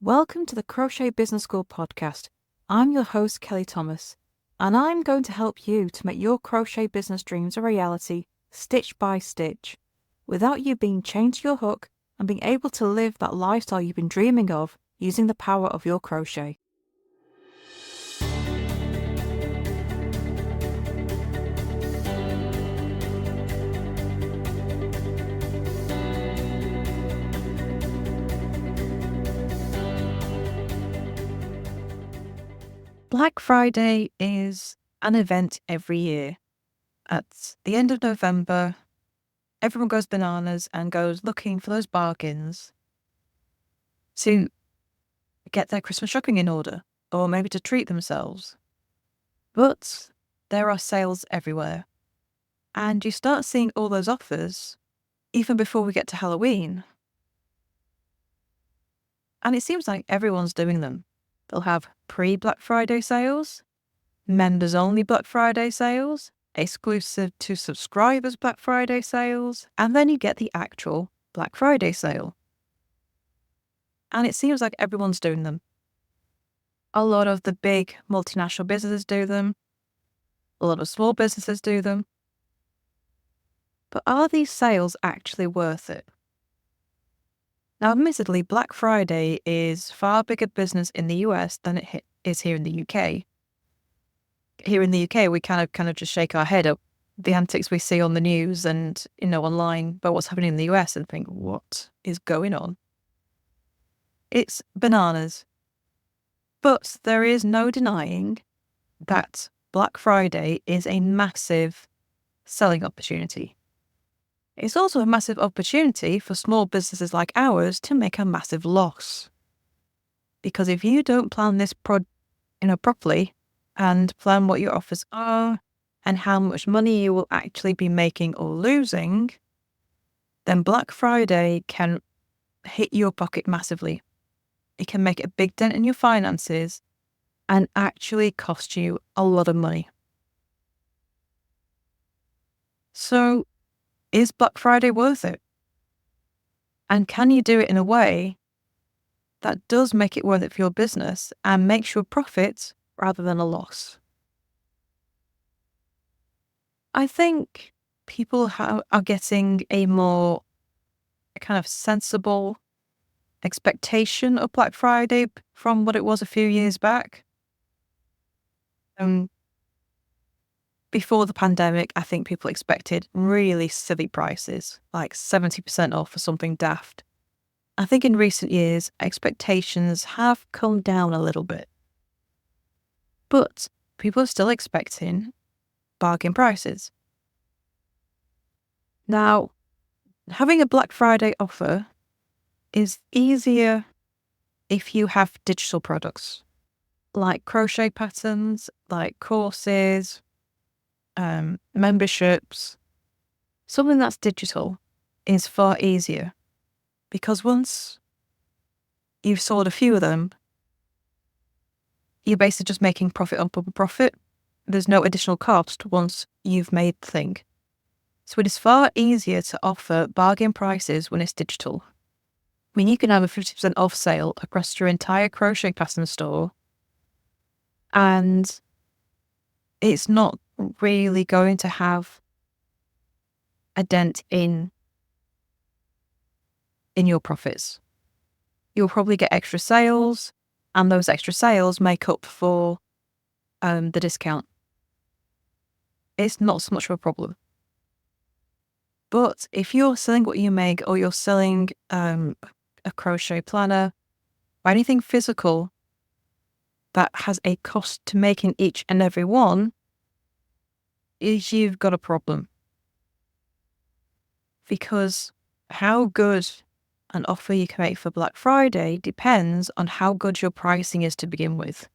Welcome to the Crochet Business School podcast. I'm your host, Kelly Thomas, and I'm going to help you to make your crochet business dreams a reality, stitch by stitch, without you being chained to your hook and being able to live that lifestyle you've been dreaming of using the power of your crochet. Black Friday is an event every year. At the end of November, everyone goes bananas and goes looking for those bargains to get their Christmas shopping in order, or maybe to treat themselves. But there are sales everywhere, and you start seeing all those offers even before we get to Halloween. And it seems like everyone's doing them. They'll have pre-Black Friday sales, members-only Black Friday sales, exclusive to subscribers Black Friday sales, and then you get the actual Black Friday sale. And it seems like everyone's doing them. A lot of the big multinational businesses do them. A lot of small businesses do them. But are these sales actually worth it? Now, admittedly, Black Friday is far bigger business in the US than it is here in the UK. Here in the UK, we kind of just shake our head at the antics we see on the news and, online about what's happening in the US and think, what is going on? It's bananas. But there is no denying that Black Friday is a massive selling opportunity. It's also a massive opportunity for small businesses like ours to make a massive loss. Because if you don't plan this properly and plan what your offers are and how much money you will actually be making or losing, then Black Friday can hit your pocket massively. It can make a big dent in your finances and actually cost you a lot of money. So, is Black Friday worth it? And can you do it in a way that does make it worth it for your business and makes you a profit rather than a loss? I think people are getting a more kind of sensible expectation of Black Friday from what it was a few years back. Before the pandemic, I think people expected really silly prices, like 70% off for something daft. I think in recent years, expectations have come down a little bit. But people are still expecting bargain prices. Now, having a Black Friday offer is easier if you have digital products, like crochet patterns, like courses, memberships. Something that's digital is far easier because once you've sold a few of them, you're basically just making profit on profit. There's no additional cost once you've made the thing. So it is far easier to offer bargain prices when it's digital. I mean, you can have a 50% off sale across your entire crochet pattern store, and it's not really going to have a dent in your profits. You'll probably get extra sales, and those extra sales make up for the discount. It's not so much of a problem. But if you're selling what you make, or you're selling a crochet planner, or anything physical that has a cost to making each and every one, you've got a problem. Because how good an offer you can make for Black Friday depends on how good your pricing is to begin with.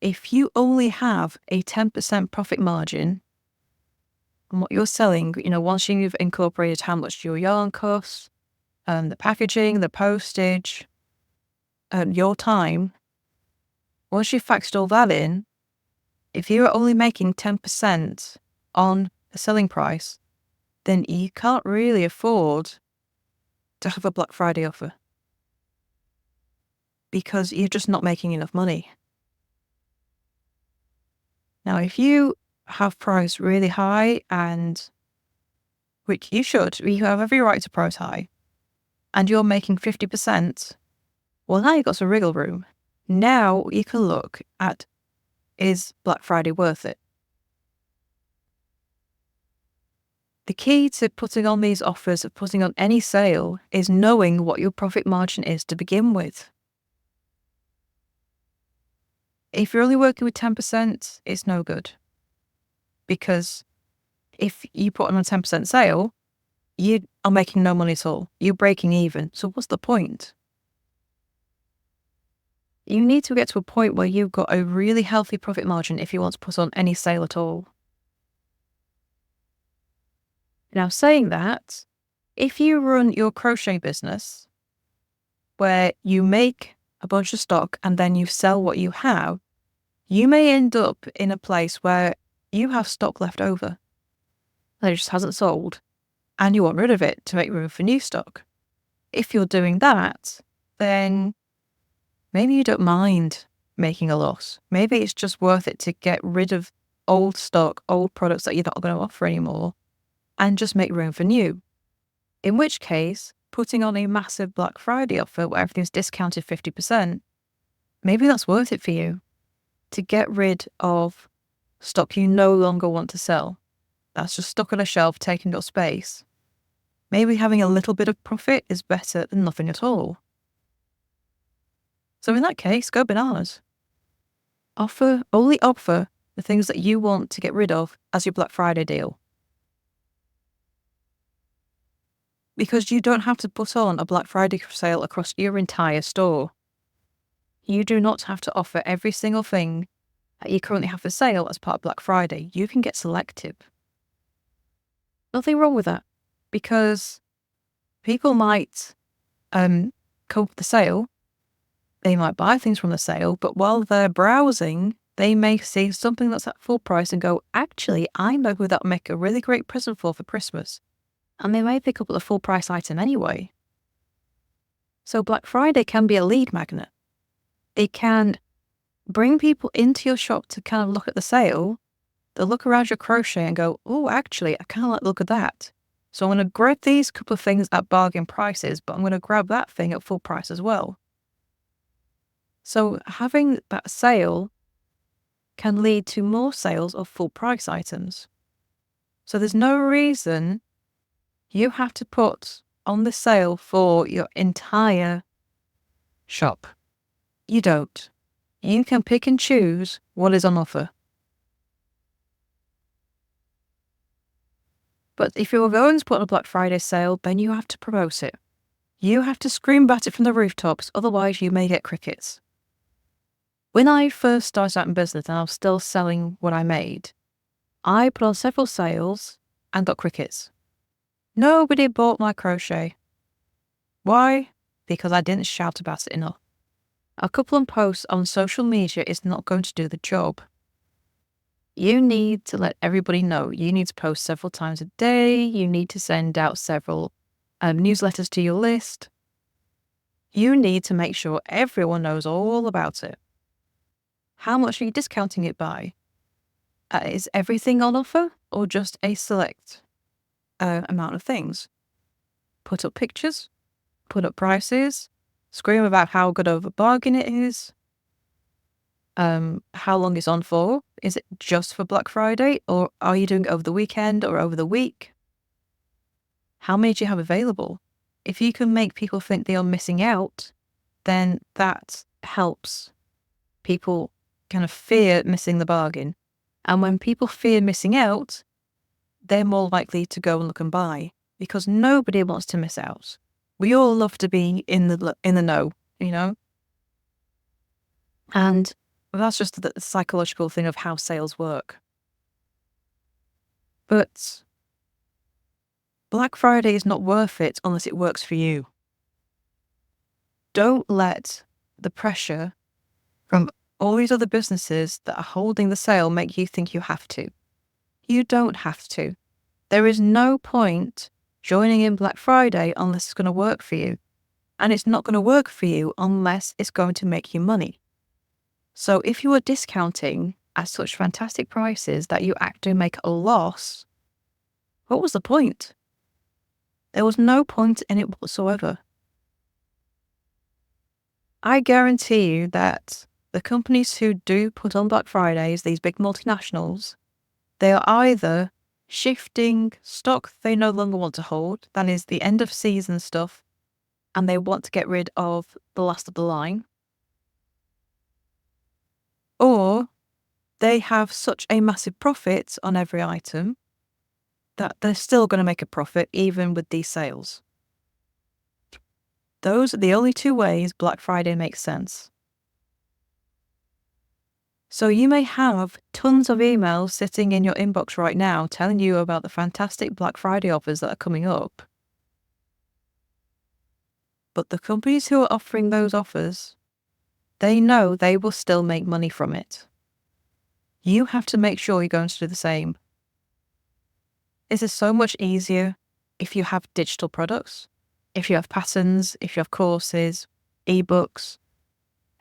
If you only have a 10% profit margin on what you're selling, once you've incorporated how much your yarn costs, the packaging, the postage, your time, once you've factored all that in, if you're only making 10% on the selling price, then you can't really afford to have a Black Friday offer. because you're just not making enough money. Now, if you have priced really high, and which you should, you have every right to price high, and you're making 50%, well, now you've got some wriggle room. Now you can look at, is Black Friday worth it? The key to putting on these offers, of putting on any sale, is knowing what your profit margin is to begin with. If you're only working with 10%, it's no good. Because if you put on a 10% sale, you are making no money at all. You're breaking even. So what's the point? You need to get to a point where you've got a really healthy profit margin if you want to put on any sale at all. Now, saying that, if you run your crochet business where you make a bunch of stock and then you sell what you have, you may end up in a place where you have stock left over that it just hasn't sold, and you want rid of it to make room for new stock. If you're doing that, then maybe you don't mind making a loss. Maybe it's just worth it to get rid of old stock, old products that you're not going to offer anymore, and just make room for new. In which case, putting on a massive Black Friday offer where everything's discounted 50%, maybe that's worth it for you to get rid of stock you no longer want to sell. That's just stuck on a shelf, taking up space. Maybe having a little bit of profit is better than nothing at all. So in that case, go bananas. Only offer the things that you want to get rid of as your Black Friday deal. Because you don't have to put on a Black Friday sale across your entire store. You do not have to offer every single thing that you currently have for sale as part of Black Friday. You can get selective. Nothing wrong with that, because people might come up with the sale, they might buy things from the sale, but while they're browsing, they may see something that's at full price and go, actually, I know who that would make a really great present for Christmas. And they may pick up a full price item anyway. So Black Friday can be a lead magnet. It can bring people into your shop to kind of look at the sale. They'll look around your crochet and go, oh, actually, I kind of like the look of that. So I'm going to grab these couple of things at bargain prices, but I'm going to grab that thing at full price as well. So having that sale can lead to more sales of full price items. So there's no reason you have to put on the sale for your entire shop. You don't. You can pick and choose what is on offer. But if you're going to put on a Black Friday sale, then you have to promote it. You have to scream about it from the rooftops, otherwise you may get crickets. When I first started out in business and I was still selling what I made, I put on several sales and got crickets. Nobody bought my crochet. Why? Because I didn't shout about it enough. A couple of posts on social media is not going to do the job. You need to let everybody know. You need to post several times a day. You need to send out several newsletters to your list. You need to make sure everyone knows all about it. How much are you discounting it by? Is everything on offer or just a select amount of things? Put up pictures, put up prices, scream about how good of a bargain it is, how long it's on for. Is it just for Black Friday, or are you doing it over the weekend or over the week? How many do you have available? If you can make people think they are missing out, then that helps people kind of fear missing the bargain. And when people fear missing out, they're more likely to go and look and buy, because nobody wants to miss out. We all love to be in the know, you know? And that's just the psychological thing of how sales work. But Black Friday is not worth it unless it works for you. Don't let the pressure from all these other businesses that are holding the sale make you think you have to. You don't have to. There is no point joining in Black Friday unless it's going to work for you. and it's not going to work for you unless it's going to make you money. So if you are discounting at such fantastic prices that you actually make a loss, what was the point? There was no point in it whatsoever. I guarantee you that the companies who do put on Black Fridays, these big multinationals, they are either shifting stock they no longer want to hold, that is the end of season stuff, and they want to get rid of the last of the line, or they have such a massive profit on every item that they're still going to make a profit even with these sales. Those are the only two ways Black Friday makes sense. So you may have tons of emails sitting in your inbox right now telling you about the fantastic Black Friday offers that are coming up. But the companies who are offering those offers, they know they will still make money from it. You have to make sure you're going to do the same. It is so much easier if you have digital products, if you have patterns, if you have courses, ebooks,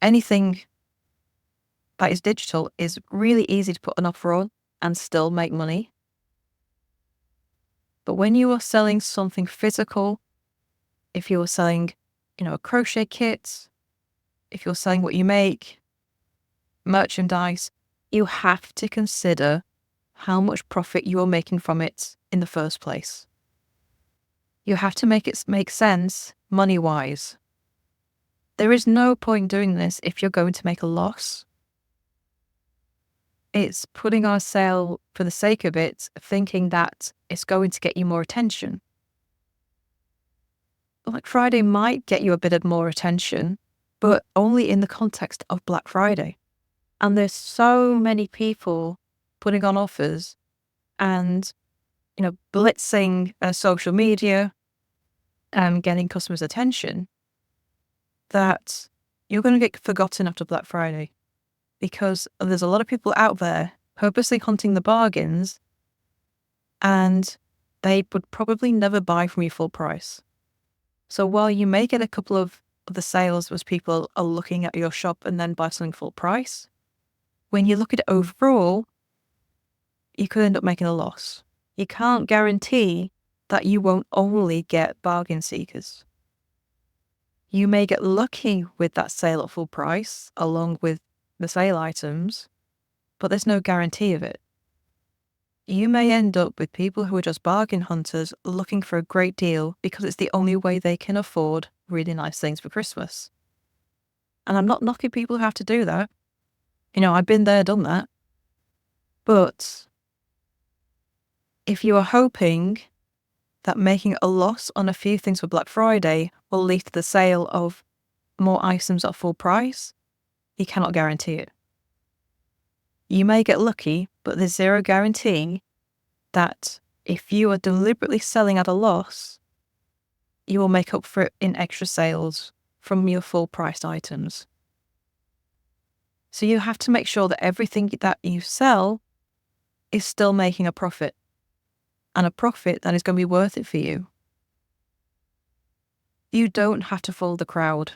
anything that is digital is really easy to put an offer on and still make money. But when you are selling something physical, if you are selling, a crochet kit, if you're selling what you make, merchandise, you have to consider how much profit you are making from it in the first place. You have to make it make sense money-wise. There is no point doing this if you're going to make a loss. It's putting on a sale for the sake of it, thinking that it's going to get you more attention. Black Friday might get you a bit of more attention, but only in the context of Black Friday. And there's so many people putting on offers and, blitzing social media and getting customers' attention that you're going to get forgotten after Black Friday, because there's a lot of people out there purposely hunting the bargains, and they would probably never buy from you full price. So while you may get a couple of the sales as people are looking at your shop and then buy something full price, when you look at it overall, you could end up making a loss. You can't guarantee that you won't only get bargain seekers. You may get lucky with that sale at full price along with the sale items, but there's no guarantee of it. You may end up with people who are just bargain hunters looking for a great deal because it's the only way they can afford really nice things for Christmas. And I'm not knocking people who have to do that. I've been there, done that. But if you are hoping that making a loss on a few things for Black Friday will lead to the sale of more items at full price, you cannot guarantee it. You may get lucky, but there's zero guarantee that if you are deliberately selling at a loss, you will make up for it in extra sales from your full priced items. So you have to make sure that everything that you sell is still making a profit, and a profit that is going to be worth it for you. You don't have to follow the crowd.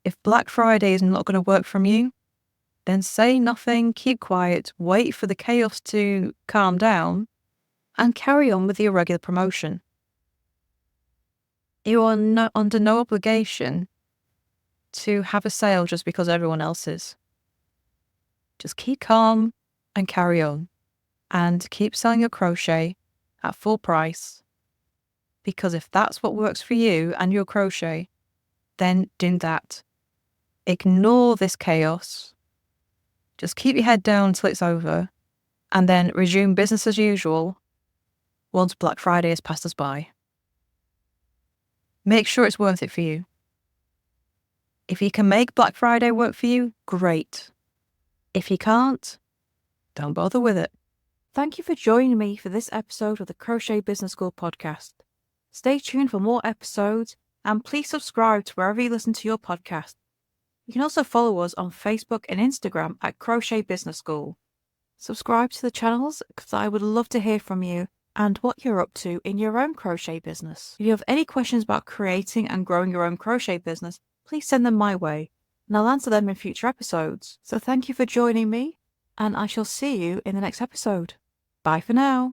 If Black Friday is not going to work from you, then say nothing, keep quiet, wait for the chaos to calm down, and carry on with your regular promotion. You are under no obligation to have a sale just because everyone else is. Just keep calm and carry on, and keep selling your crochet at full price, because if that's what works for you and your crochet, then do that. Ignore this chaos. Just keep your head down until it's over, and then resume business as usual once Black Friday has passed us by. Make sure it's worth it for you. If you can make Black Friday work for you, great. If you can't, don't bother with it. Thank you for joining me for this episode of the Crochet Business School podcast. Stay tuned for more episodes, and please subscribe to wherever you listen to your podcast. You can also follow us on Facebook and Instagram at Crochet Business School. Subscribe to the channels because I would love to hear from you, and what you're up to in your own crochet business. If you have any questions about creating and growing your own crochet business, please send them my way, and I'll answer them in future episodes. So thank you for joining me, and I shall see you in the next episode. Bye for now.